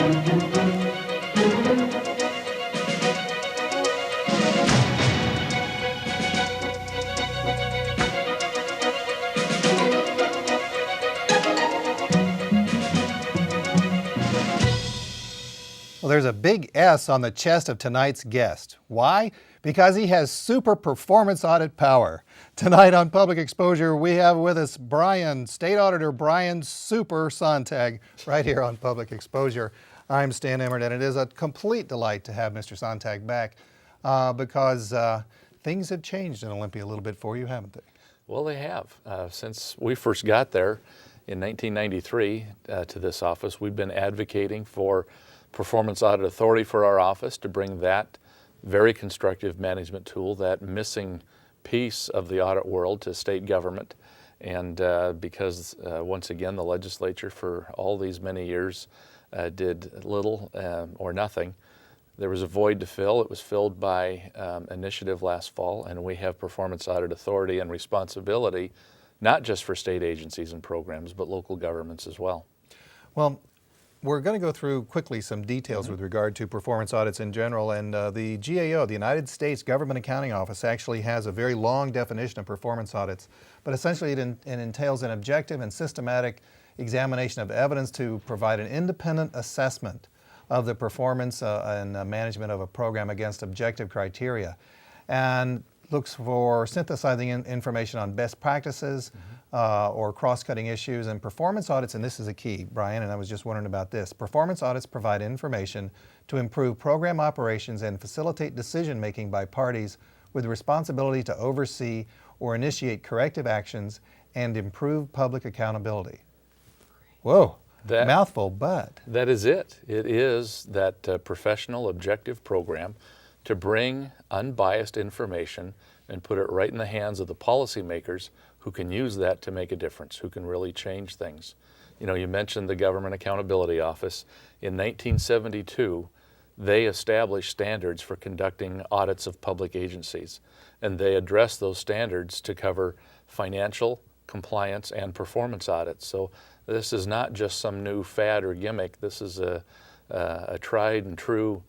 Well, there's a big S on the chest of tonight's guest. Why? Because he has super performance audit power. Tonight on Public Exposure, we have with us State Auditor Brian Super Sonntag, right here on Public Exposure. I'm Stan Emmert, and it is a complete delight to have Mr. Sonntag back because things have changed in Olympia a little bit for you, haven't they? Well, they have. Since we first got there in 1993 to this office, we've been advocating for Performance Audit Authority for our office to bring that very constructive management tool, that missing piece of the audit world, to state government. And because once again the legislature for all these many years did little or nothing, there was a void to fill. It was filled by initiative last fall, and we have Performance Audit Authority and responsibility not just for state agencies and programs, but local governments as well. Well, we're going to go through quickly some details with regard to performance audits in general, and the GAO, the United States Government Accounting Office, actually has a very long definition of performance audits, but essentially it entails an objective and systematic examination of evidence to provide an independent assessment of the performance and management of a program against objective criteria, and looks for synthesizing information on best practices or cross-cutting issues. And performance audits, and this is a key, Brian, and I was just wondering about this, performance audits provide information to improve program operations and facilitate decision-making by parties with responsibility to oversee or initiate corrective actions and improve public accountability. Whoa, mouthful, but. That is it. It is that professional, objective program to bring unbiased information and put it right in the hands of the policymakers who can use that to make a difference, who can really change things. You know, you mentioned the Government Accountability Office. In 1972, they established standards for conducting audits of public agencies, and they addressed those standards to cover financial, compliance, and performance audits. So this is not just some new fad or gimmick. This is a tried and true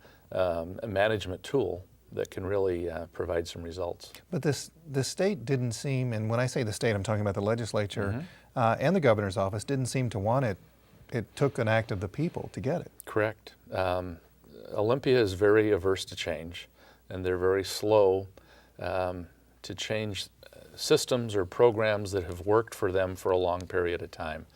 management tool that can really provide some results. But the state didn't seem, and when I say the state, I'm talking about the legislature and the governor's office, didn't seem to want it. It took an act of the people to get it. Correct. Olympia is very averse to change, and they're very slow to change systems or programs that have worked for them for a long period of time.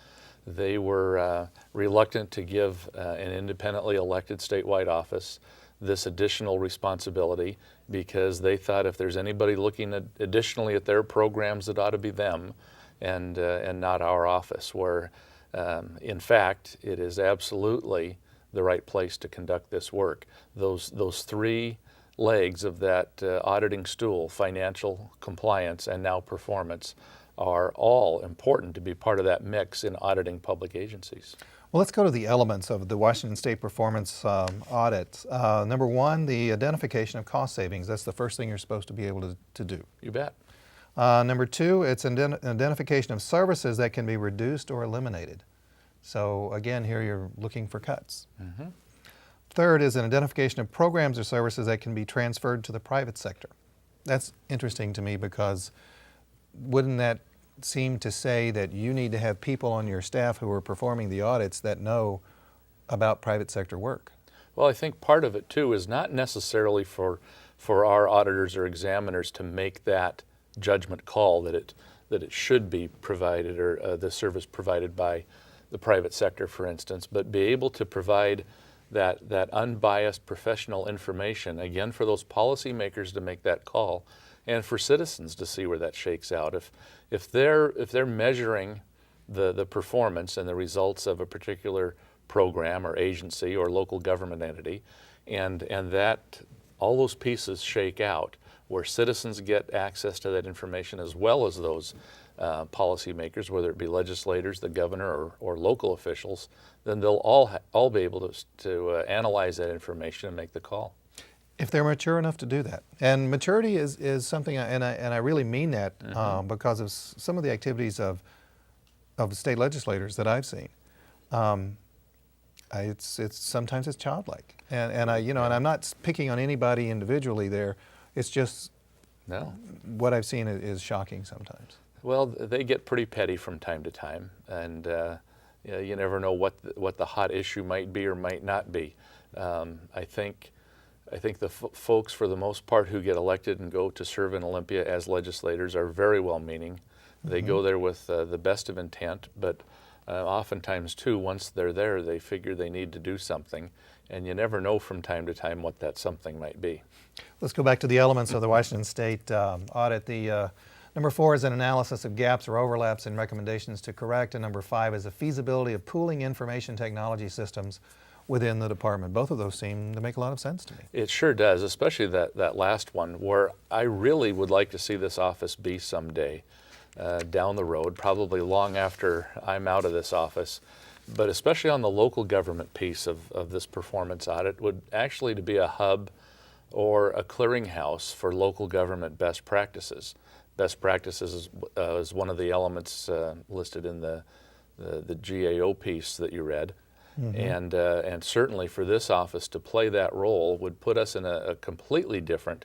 They were reluctant to give an independently elected statewide office this additional responsibility because they thought if there's anybody looking additionally at their programs, it ought to be them and not our office, where in fact it is absolutely the right place to conduct this work. Those three legs of that auditing stool, financial, compliance, and now performance, are all important to be part of that mix in auditing public agencies. Well, let's go to the elements of the Washington State performance audit. Number one, the identification of cost savings. That's the first thing you're supposed to be able to do. You bet. Number two, it's an identification of services that can be reduced or eliminated. So again, here you're looking for cuts. Third is an identification of programs or services that can be transferred to the private sector. That's interesting to me because wouldn't that seem to say that you need to have people on your staff who are performing the audits that know about private sector work? Well, I think part of it too is not necessarily for our auditors or examiners to make that judgment call that it should be provided or the service provided by the private sector, for instance, but be able to provide that unbiased professional information, again, for those policymakers to make that call and for citizens to see where that shakes out. If they're measuring the performance and the results of a particular program or agency or local government entity, and that all those pieces shake out where citizens get access to that information as well as those policymakers, whether it be legislators, the governor, or local officials, then they'll all be able to analyze that information and make the call. If they're mature enough to do that. And maturity is something, and I really mean that because of some of the activities of state legislators that I've seen. Sometimes it's childlike, and I'm not picking on anybody individually there. It's just No. what I've seen is shocking sometimes. Well, they get pretty petty from time to time, and you never know what the hot issue might be or might not be. I think the folks, for the most part, who get elected and go to serve in Olympia as legislators are very well-meaning. They go there with the best of intent, but oftentimes, too, once they're there, they figure they need to do something, and you never know from time to time what that something might be. Let's go back to the elements of the Washington State audit. The number 4 is an analysis of gaps or overlaps in recommendations to correct, and number 5 is the feasibility of pooling information technology systems within the department. Both of those seem to make a lot of sense to me. It sure does, especially that last one, where I really would like to see this office be someday down the road, probably long after I'm out of this office. But especially on the local government piece of this performance audit would actually to be a hub or a clearinghouse for local government best practices. Best practices is one of the elements listed in the GAO piece that you read. And certainly for this office to play that role would put us in a completely different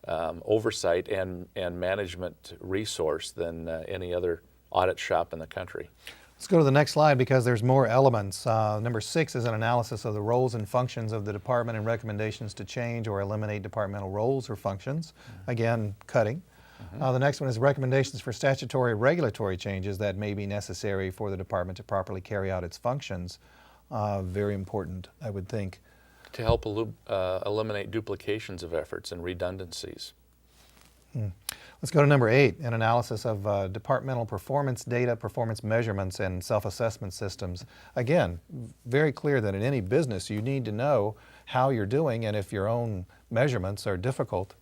oversight and management resource than any other audit shop in the country. Let's go to the next slide because there's more elements. Number 6 is an analysis of the roles and functions of the department and recommendations to change or eliminate departmental roles or functions. Again, cutting. The next one is recommendations for statutory regulatory changes that may be necessary for the department to properly carry out its functions. Very important, I would think. To help eliminate duplications of efforts and redundancies. Let's go to number 8, an analysis of departmental performance data, performance measurements, and self-assessment systems. Again, very clear that in any business you need to know how you're doing, and if your own measurements are difficult,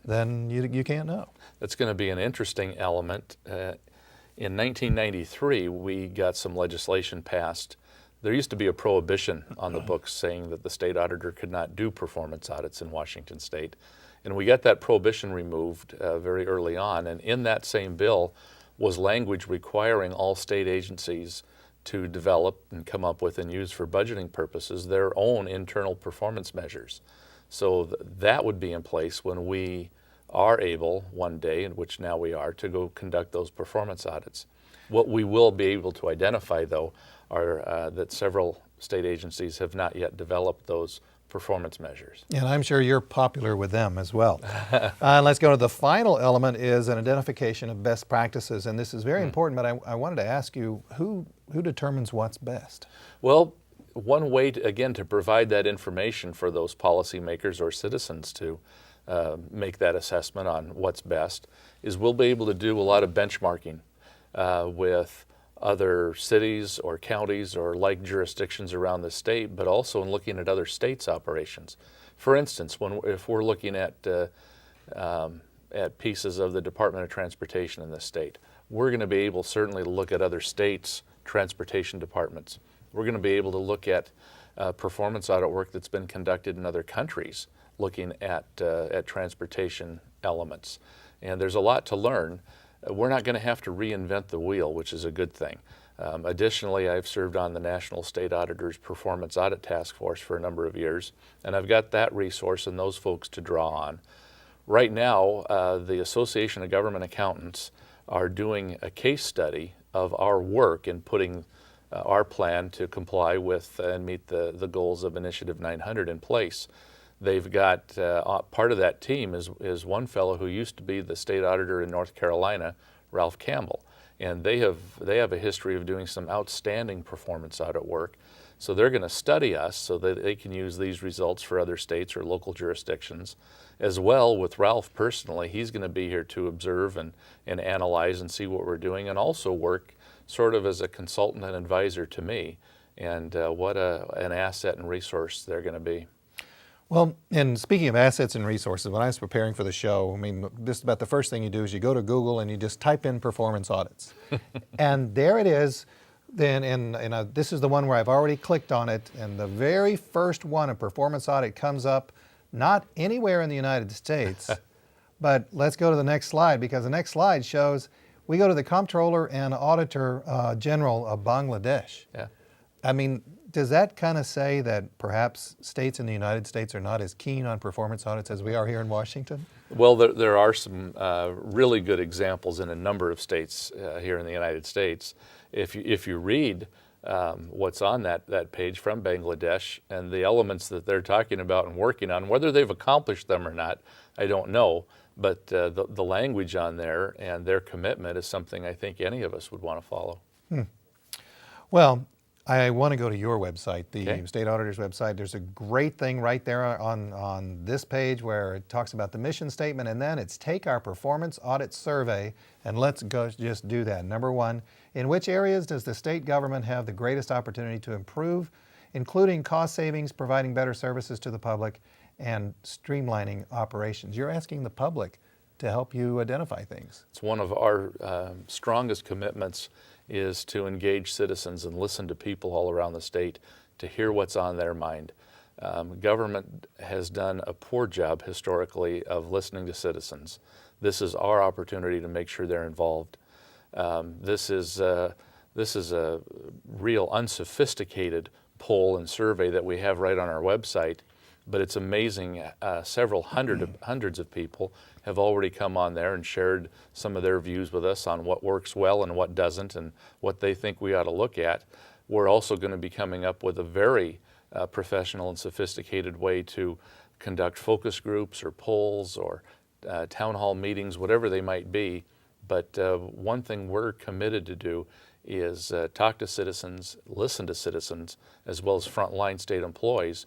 then you can't know. That's going to be an interesting element. In 1993, we got some legislation passed. There used to be a prohibition on the books saying that the state auditor could not do performance audits in Washington State. And we got that prohibition removed very early on. And in that same bill was language requiring all state agencies to develop and come up with and use for budgeting purposes their own internal performance measures. So that would be in place when we are able one day, in which now we are, to go conduct those performance audits. What we will be able to identify, though, are that several state agencies have not yet developed those performance measures. And I'm sure you're popular with them as well. Let's go to the final element is an identification of best practices. And this is very important, but I wanted to ask you, who determines what's best? Well, one way, to provide that information for those policymakers or citizens to make that assessment on what's best is we'll be able to do a lot of benchmarking with other cities or counties or like jurisdictions around the state, but also in looking at other states' operations. For instance, if we're looking at pieces of the Department of Transportation in the state, we're going to be able certainly to look at other states' transportation departments. We're going to be able to look at performance audit work that's been conducted in other countries looking at transportation elements. And there's a lot to learn. We're not going to have to reinvent the wheel, which is a good thing. Additionally, I've served on the National State Auditor's Performance Audit Task Force for a number of years, and I've got that resource and those folks to draw on. Right now, the Association of Government Accountants are doing a case study of our work in putting our plan to comply with and meet the goals of Initiative 900 in place. They've got part of that team is one fellow who used to be the state auditor in North Carolina, Ralph Campbell, and they have a history of doing some outstanding performance audit work. So they're going to study us so that they can use these results for other states or local jurisdictions. As well, with Ralph personally, he's going to be here to observe and analyze and see what we're doing, and also work sort of as a consultant and advisor to me. And what an asset and resource they're going to be. Well, and speaking of assets and resources, when I was preparing for the show, I mean, just about the first thing you do is you go to Google and you just type in performance audits. And there it is. Then, this is the one where I've already clicked on it, and the very first one, a performance audit, comes up, not anywhere in the United States, but let's go to the next slide, because the next slide shows we go to the Comptroller and Auditor General of Bangladesh. Yeah. I mean, Does that kind of say that perhaps states in the United States are not as keen on performance audits as we are here in Washington? Well, there are some really good examples in a number of states here in the United States. If you read what's on that page from Bangladesh and the elements that they're talking about and working on, whether they've accomplished them or not, I don't know. But the language on there and their commitment is something I think any of us would want to follow. Well, I want to go to your website, the Okay. State Auditor's website. There's a great thing right there on this page where it talks about the mission statement, and then it's take our performance audit survey, and let's go just do that. Number one, in which areas does the state government have the greatest opportunity to improve, including cost savings, providing better services to the public, and streamlining operations? You're asking the public to help you identify things. It's one of our strongest commitments is to engage citizens and listen to people all around the state to hear what's on their mind. Government has done a poor job historically of listening to citizens. This is our opportunity to make sure they're involved. This is a real unsophisticated poll and survey that we have right on our website, but it's amazing. Several hundreds of people have already come on there and shared some of their views with us on what works well and what doesn't and what they think we ought to look at. We're also going to be coming up with a very professional and sophisticated way to conduct focus groups or polls or town hall meetings, whatever they might be. But one thing we're committed to do is talk to citizens, listen to citizens, as well as frontline state employees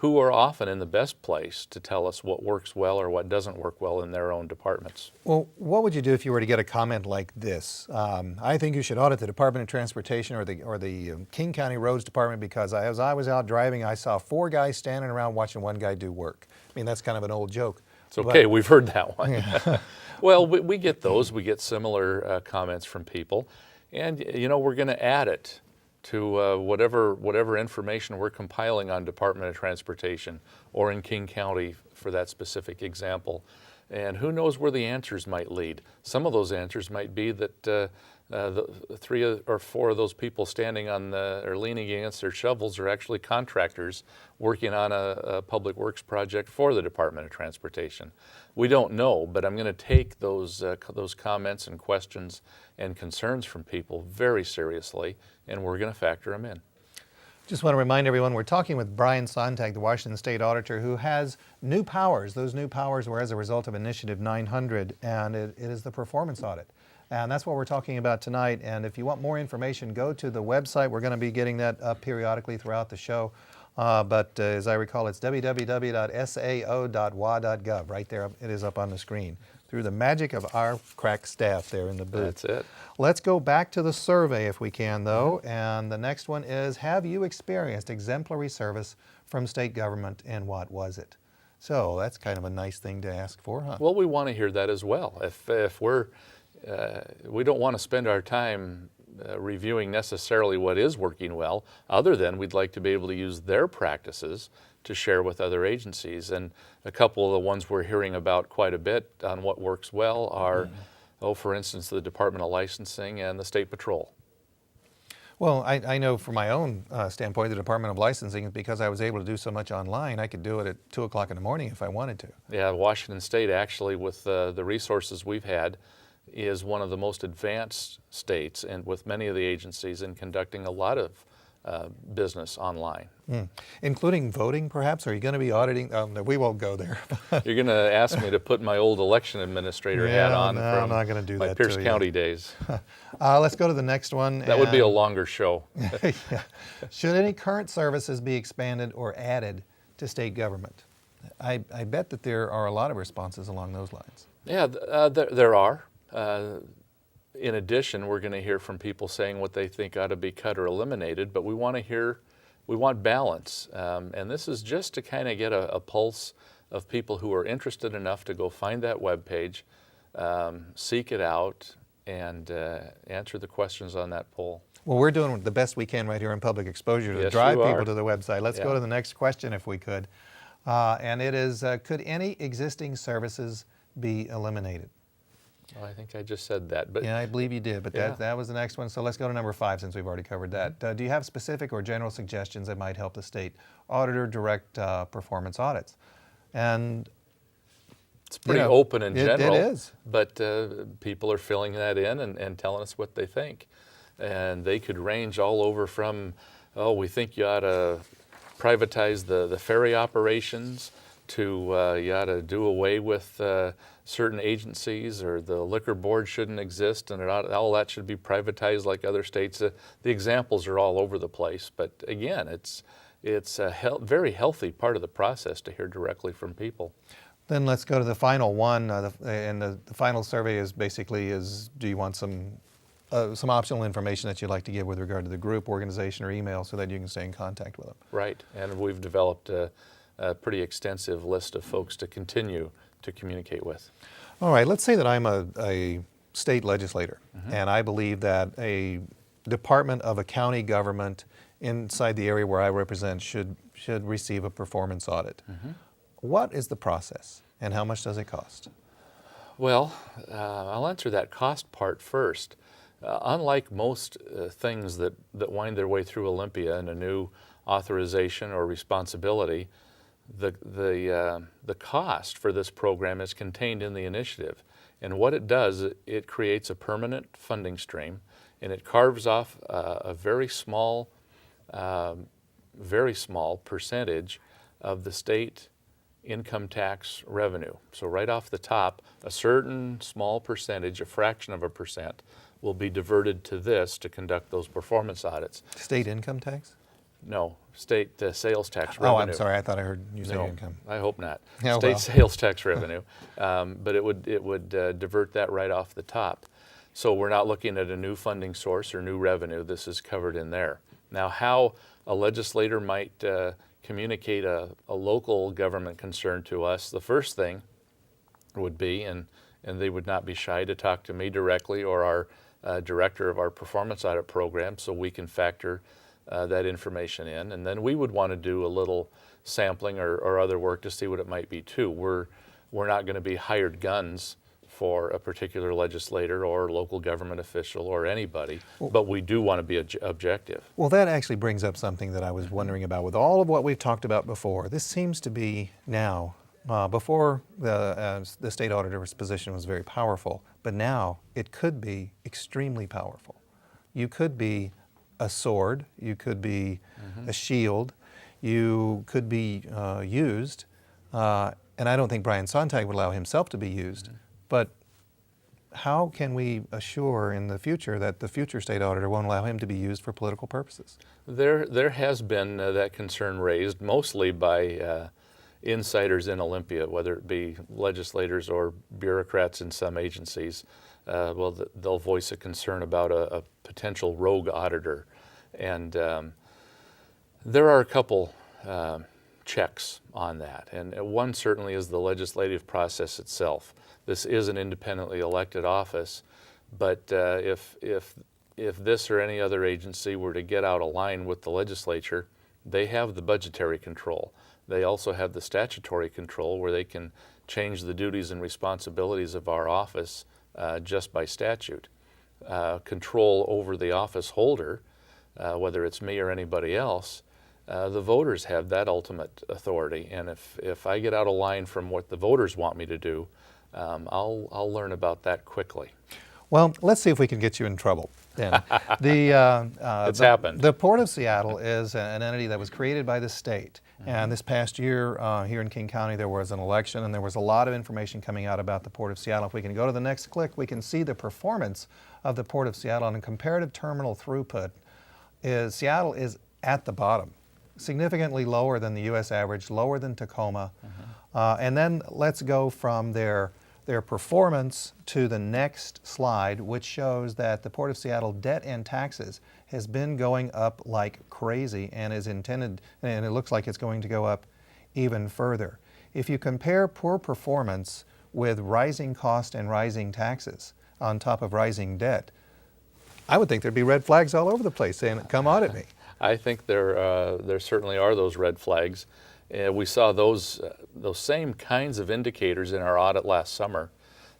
who are often in the best place to tell us what works well or what doesn't work well in their own departments. Well, what would you do if you were to get a comment like this? I think you should audit the Department of Transportation or the King County Roads Department because as I was out driving, I saw 4 guys standing around watching one guy do work. I mean, that's kind of an old joke. It's okay, we've heard that one. Yeah. Well, we get those. We get similar comments from people. And, you know, we're going to add it to whatever information we're compiling on Department of Transportation or in King County for that specific example. And who knows where the answers might lead. Some of those answers might be that the 3 or 4 of those people standing on or leaning against their shovels are actually contractors working on a public works project for the Department of Transportation. We don't know, but I'm going to take those comments and questions and concerns from people very seriously, and we're going to factor them in. Just want to remind everyone, we're talking with Brian Sonntag, the Washington State Auditor, who has new powers. Those new powers were as a result of Initiative 900, and it is the performance audit. And that's what we're talking about tonight. And if you want more information, go to the website. We're going to be getting that up periodically throughout the show. But as I recall, it's www.sao.wa.gov. Right there, it is up on the screen. Through the magic of our crack staff there in the booth. That's it. Let's go back to the survey if we can, though. And the next one is, have you experienced exemplary service from state government, and what was it? So that's kind of a nice thing to ask for, huh? Well, we want to hear that as well. If we don't want to spend our time reviewing necessarily what is working well, other than we'd like to be able to use their practices to share with other agencies. And a couple of the ones we're hearing about quite a bit on what works well are, for instance, the Department of Licensing and the State Patrol. Well, I know from my own standpoint, the Department of Licensing, because I was able to do so much online, I could do it at 2 o'clock in the morning if I wanted to. Yeah, Washington State actually, with the resources we've had, is one of the most advanced states and with many of the agencies in conducting a lot of business online. Including voting, perhaps? Are you going to be auditing? No, we won't go there. You're going to ask me to put my old election administrator hat on no, from I'm not going to do my that Pierce to you. County days. Let's go to the next one. That would be a longer show. Yeah. Should any current services be expanded or added to state government? I bet that there are a lot of responses along those lines. Yeah, there are. In addition, we're going to hear from people saying what they think ought to be cut or eliminated, but we want balance. And this is just to kind of get a pulse of people who are interested enough to go find that webpage, seek it out, and answer the questions on that poll. Well, we're doing the best we can right here in Public Exposure to Yes, drive you people are. to the website. Let's go to the next question if we could. And it is, could any existing services be eliminated? I think I just said that, but Yeah, I believe you did, but Yeah. that was the next one. So let's go to number 5 since we've already covered that. Do you have specific or general suggestions that might help the state auditor direct performance audits? And it's pretty know, open in it general. is. But people are filling that in and telling us what they think. And they could range all over from, oh, we think you ought to privatize the ferry operations, to you ought to do away with certain agencies, or the liquor board shouldn't exist, and all that should be privatized like other states. The examples are all over the place. But again, it's a very healthy part of the process to hear directly from people. Then let's go to the final one, and the final survey is basically do you want some optional information that you'd like to give with regard to the group, organization, or email so that you can stay in contact with them? Right, and we've developed a pretty extensive list of folks to continue to communicate with. All right, let's say that I'm a state legislator, and I believe that a department of a county government inside the area where I represent should receive a performance audit. What is the process, and how much does it cost? Well, I'll answer that cost part first. Unlike most things that wind their way through Olympia in a new authorization or responsibility, the cost for this program is contained in the initiative. And what it does, it creates a permanent funding stream, and it carves off a very small percentage of the state income tax revenue. So right off the top, a certain small percentage, a fraction of a percent, will be diverted to this to conduct those performance audits. State income tax? No, state sales tax revenue. Oh, I'm sorry. I thought I heard you say No, income. I hope not. Yeah, State well. sales tax revenue, but it would divert that right off the top. So we're not looking at a new funding source or new revenue. This is covered in there. Now, how a legislator might communicate a local government concern to us, the first thing would be, and they would not be shy to talk to me directly or our director of our performance audit program, so we can factor that information in. And then we would want to do a little sampling or other work to see what it might be too. We're not going to be hired guns for a particular legislator or local government official or anybody, but we do want to be objective. Well, that actually brings up something that I was wondering about. With all of what we've talked about before, this seems to be now, before the state auditor's position was very powerful, but now it could be extremely powerful. You could be a sword, you could be a shield, you could be used, and I don't think Brian Sonntag would allow himself to be used, but how can we assure in the future that the future state auditor won't allow him to be used for political purposes? There has been that concern raised mostly by insiders in Olympia, whether it be legislators or bureaucrats in some agencies. Well, they'll voice a concern about a potential rogue auditor. And there are a couple checks on that. And one certainly is the legislative process itself. This is an independently elected office, but if this or any other agency were to get out of line with the legislature, they have the budgetary control. They also have the statutory control where they can change the duties and responsibilities of our office just by statute. Control over the office holder, whether it's me or anybody else, the voters have that ultimate authority. And if I get out of line from what the voters want me to do, I'll learn about that quickly. Well, let's see if we can get you in trouble then. It's happened. The Port of Seattle is an entity that was created by the state. And this past year here in King County there was an election and there was a lot of information coming out about the Port of Seattle. If we can go to the next click, we can see the performance of the Port of Seattle on a comparative terminal throughput. Seattle is at the bottom, significantly lower than the U.S. average, lower than Tacoma. And then let's go from their performance to the next slide, which shows that the Port of Seattle debt and taxes has been going up like crazy and is intended, and it looks like it's going to go up even further. If you compare poor performance with rising cost and rising taxes on top of rising debt, I would think there'd be red flags all over the place saying, come audit me. I think there certainly are those red flags. We saw those same kinds of indicators in our audit last summer.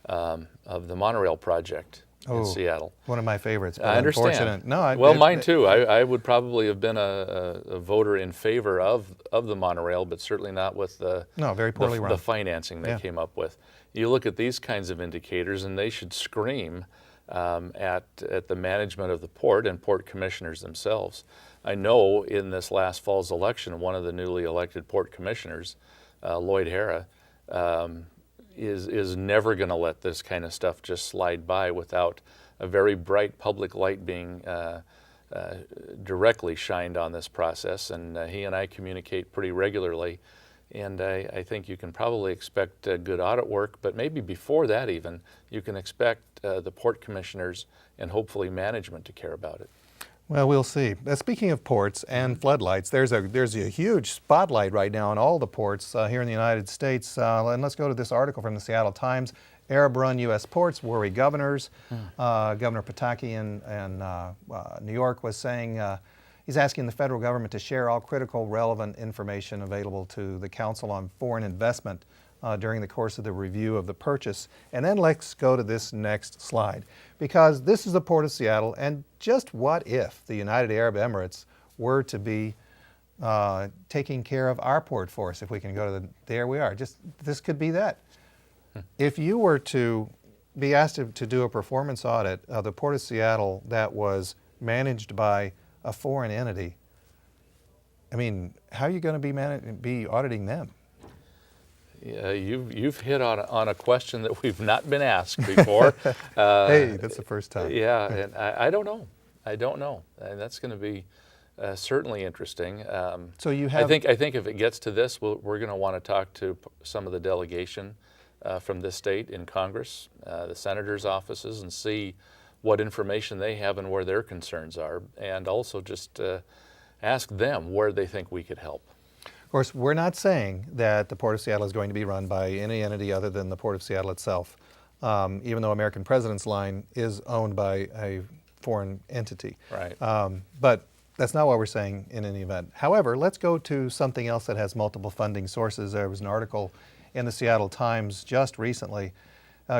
of the monorail project in Seattle. One of my favorites. But I understand. unfortunate. No, Well, mine too. I would probably have been a voter in favor of the monorail, but certainly not with no, very poorly run. the financing they came up with. You look at these kinds of indicators, and they should scream at the management of the port and port commissioners themselves. I know in this last fall's election, one of the newly elected port commissioners, Lloyd Hara, is never going to let this kind of stuff just slide by without a very bright public light being directly shined on this process. And he and I communicate pretty regularly. And I think you can probably expect good audit work, but maybe before that even, you can expect the port commissioners and hopefully management to care about it. Well, we'll see. Speaking of ports and floodlights, there's a huge spotlight right now on all the ports here in the United States. And let's go to this article from the Seattle Times. Arab-run U.S. ports worry governors. Governor Pataki in New York was saying he's asking the federal government to share all critical, relevant information available to the Council on Foreign Investment during the course of the review of the purchase. And then let's go to this next slide, because this is the Port of Seattle, and just what if the United Arab Emirates were to be taking care of our port for us? If we can go to there we are. Just this could be that. If you were to be asked to do a performance audit of the Port of Seattle that was managed by a foreign entity, I mean, how are you going to be auditing them? Yeah, you've hit on a question that we've not been asked before. Hey, that's the first time. Yeah, and I don't know. I don't know. And that's going to be certainly interesting. So you have. I think if it gets to this, we're going to want to talk to some of the delegation from this state in Congress, the senators' offices, and see what information they have and where their concerns are, and also just ask them where they think we could help. Of course, we're not saying that the Port of Seattle is going to be run by any entity other than the Port of Seattle itself, even though American President's Line is owned by a foreign entity. Right. But that's not what we're saying in any event. However, let's go to something else that has multiple funding sources. There was an article in the Seattle Times just recently.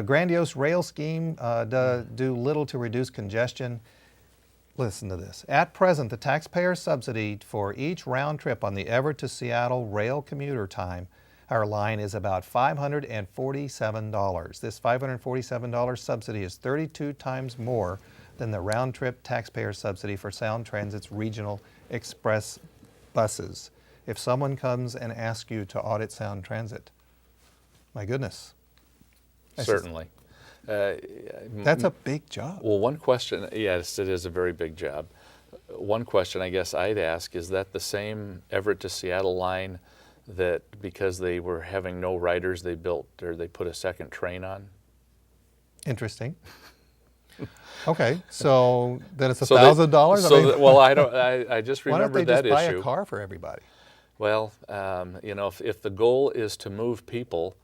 Grandiose rail scheme do little to reduce congestion. Listen to this. At present, the taxpayer subsidy for each round trip on the Everett to Seattle rail commuter time, our line, is about $547. This $547 subsidy is 32 times more than the round trip taxpayer subsidy for Sound Transit's regional express buses. If someone comes and asks you to audit Sound Transit, my goodness. Certainly. That's a big job. Well, one question, yes, it is a very big job. One question I guess I'd ask, is that the same Everett to Seattle line that because they were having no riders, they built or they put a second train on? Interesting. Okay, so then it's $1,000? Well, I just remembered that issue. Why don't they just buy a car for everybody? Well, you know, if the goal is to move people,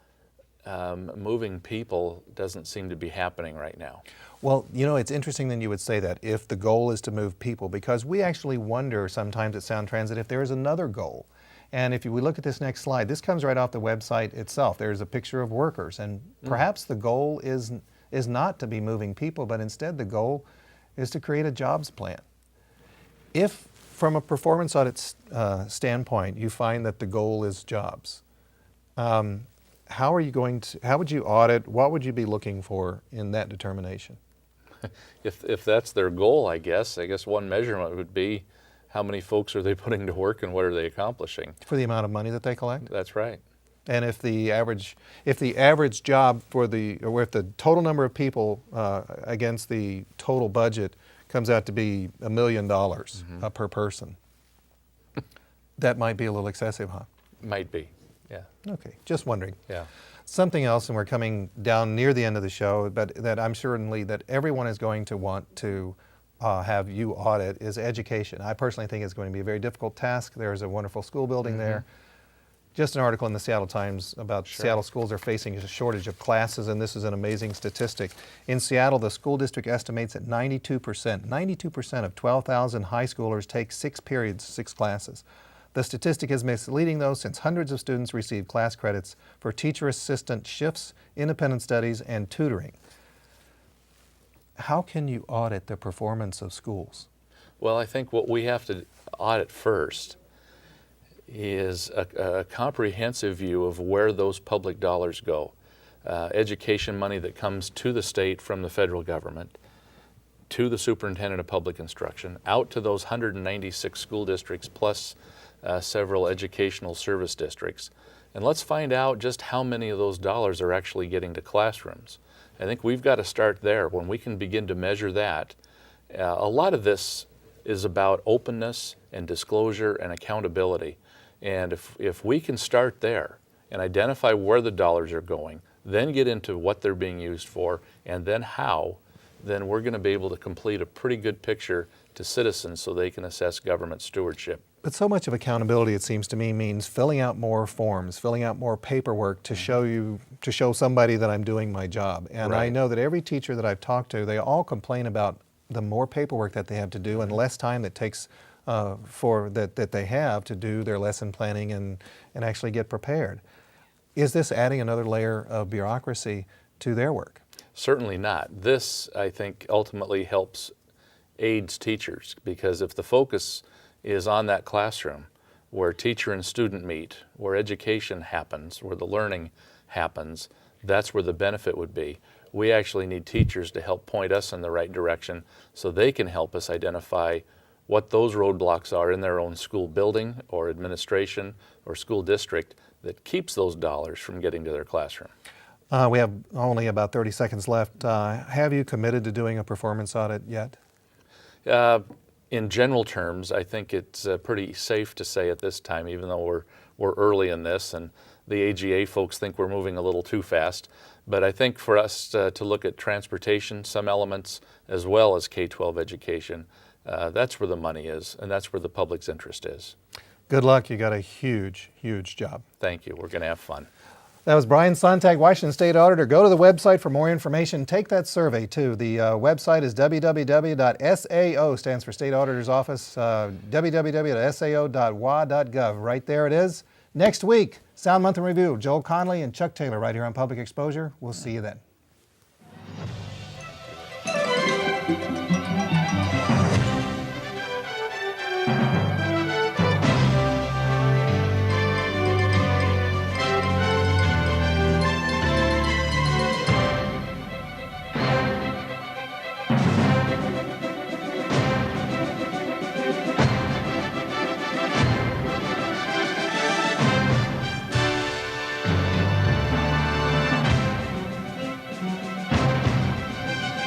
moving people doesn't seem to be happening right now. Well, you know, it's interesting that you would say that, if the goal is to move people, because we actually wonder sometimes at Sound Transit if there is another goal. And if we look at this next slide, this comes right off the website itself. There's a picture of workers, and perhaps the goal is not to be moving people, but instead the goal is to create a jobs plan. If, from a performance audit standpoint, you find that the goal is jobs, how would you audit? What would you be looking for in that determination? If that's their goal, I guess one measurement would be how many folks are they putting to work and what are they accomplishing? For the amount of money that they collect? That's right. And if the average job or if the total number of people against the total budget comes out to be $1 million per person, that might be a little excessive, huh? Might be. Yeah. Okay, just wondering. Yeah. Something else, and we're coming down near the end of the show, but that I'm certainly that everyone is going to want to have you audit, is education. I personally think it's going to be a very difficult task. There's a wonderful school building there. Just an article in the Seattle Times about Seattle schools are facing a shortage of classes, and this is an amazing statistic. In Seattle, the school district estimates that 92% of 12,000 high schoolers take 6 classes. The statistic is misleading, though, since hundreds of students receive class credits for teacher assistant shifts, independent studies, and tutoring. How can you audit the performance of schools? Well, I think what we have to audit first is a comprehensive view of where those public dollars go. Education money that comes to the state from the federal government, to the superintendent of public instruction, out to those 196 school districts plus several educational service districts. And let's find out just how many of those dollars are actually getting to classrooms. I think we've got to start there. When we can begin to measure that, a lot of this is about openness and disclosure and accountability. And if we can start there and identify where the dollars are going, then get into what they're being used for, and then how, then we're going to be able to complete a pretty good picture to citizens so they can assess government stewardship. But so much of accountability, it seems to me, means filling out more forms, filling out more paperwork to show somebody that I'm doing my job. And Right. I know that every teacher that I've talked to, they all complain about the more paperwork that they have to do and less time that takes that they have to do their lesson planning and actually get prepared. Is this adding another layer of bureaucracy to their work? Certainly not. This, I think, ultimately helps aids teachers, because if the focus is on that classroom where teacher and student meet, where education happens, where the learning happens, that's where the benefit would be. We actually need teachers to help point us in the right direction so they can help us identify what those roadblocks are in their own school building or administration or school district that keeps those dollars from getting to their classroom. We have only about 30 seconds left. Have you committed to doing a performance audit yet? In general terms, I think it's pretty safe to say at this time, even though we're early in this and the AGA folks think we're moving a little too fast. But I think for us to look at transportation, some elements, as well as K-12 education, that's where the money is, and that's where the public's interest is. Good luck. You got a huge, huge job. Thank you. We're going to have fun. That was Brian Sonntag, Washington State Auditor. Go to the website for more information. Take that survey, too. The website is www.sao, stands for State Auditor's Office, www.sao.wa.gov. Right there it is. Next week, Sound Month in Review. Joel Conley and Chuck Taylor right here on Public Exposure. We'll see you then.